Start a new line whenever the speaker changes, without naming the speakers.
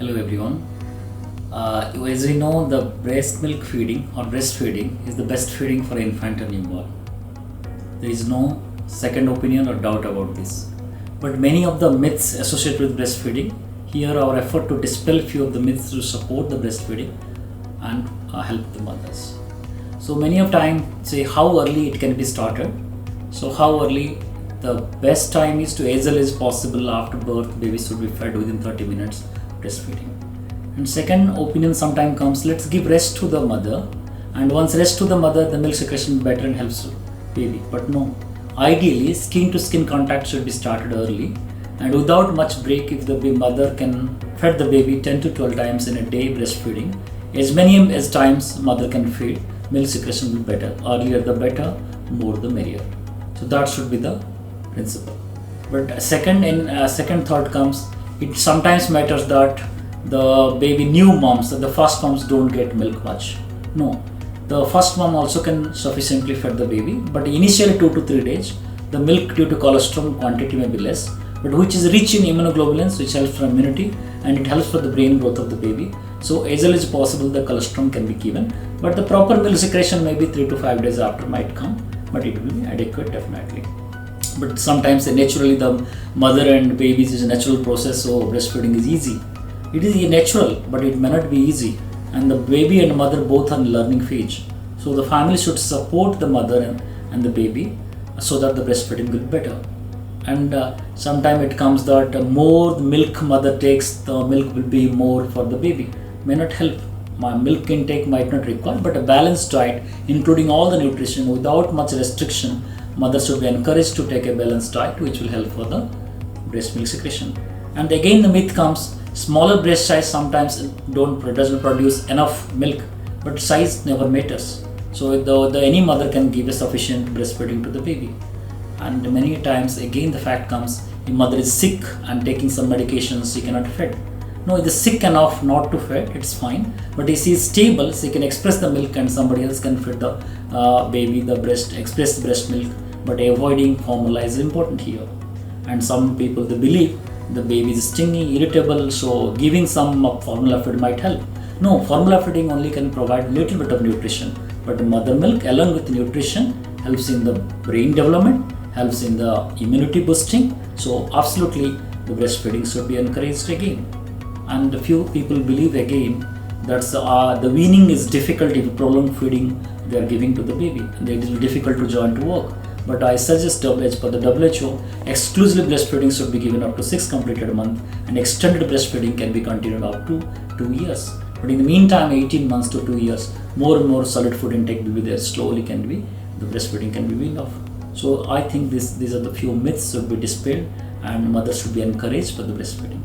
Hello everyone. As we know, the breast milk feeding or breastfeeding is the best feeding for infant and newborn. There is no second opinion or doubt about this. But many of the myths associated with breastfeeding, here our effort to dispel few of the myths to support the breastfeeding and help the mothers. So many of time say how early it can be started. So how early? The best time is to as early as possible after birth. Baby should be fed within 30 minutes breastfeeding. And second opinion sometimes comes, let's give rest to the mother, and once rest to the mother, the milk secretion better and helps the baby. But no, ideally skin to skin contact should be started early and without much break. If the mother can feed the baby 10 to 12 times in a day breastfeeding, as many as times mother can feed, milk secretion will be better. Earlier the better, more the merrier. So that should be the principle. But second thought comes, it sometimes matters that the baby new moms, the first moms don't get milk much. No, the first mom also can sufficiently feed the baby, but initially 2 to 3 days the milk due to colostrum quantity may be less, but which is rich in immunoglobulins, which helps for immunity and it helps for the brain growth of the baby. So as early as possible the colostrum can be given, but the proper milk secretion maybe 3 to 5 days after might come, but it will be adequate definitely. But sometimes naturally the mother and babies is a natural process, so breastfeeding is easy. It is natural, but it may not be easy, and the baby and mother both are in learning phase. So the family should support the mother and the baby so that the breastfeeding will be better. And sometimes it comes that more milk mother takes, the milk will be more for the baby. May not help. My milk intake might not require, but a balanced diet including all the nutrition without much restriction, mother should be encouraged to take a balanced diet which will help for the breast milk secretion. And again the myth comes, smaller breast size sometimes doesn't produce enough milk, but size never matters. So any mother can give a sufficient breastfeeding to the baby. And many times again the fact comes, if mother is sick and taking some medications, she cannot feed. No, it is sick enough not to feed, it's fine. But if she is stable, she can express the milk and somebody else can feed the baby express the breast milk. But avoiding formula is important here. And some people they believe the baby is stingy, irritable, so giving some formula feed might help. No, formula feeding only can provide little bit of nutrition, but mother milk along with nutrition helps in the brain development, helps in the immunity boosting. So absolutely the breastfeeding should be encouraged again. And a few people believe again that the weaning is difficult if prolonged feeding they are giving to the baby, and it is difficult to join to work. But I suggest for the WHO, exclusive breastfeeding should be given up to 6 completed months, and extended breastfeeding can be continued up to 2 years. But in the meantime, 18 months to 2 years, more and more solid food intake will be there. Slowly the breastfeeding can be weaned off. So I think these are the few myths should be dispelled, and mothers should be encouraged for the breastfeeding.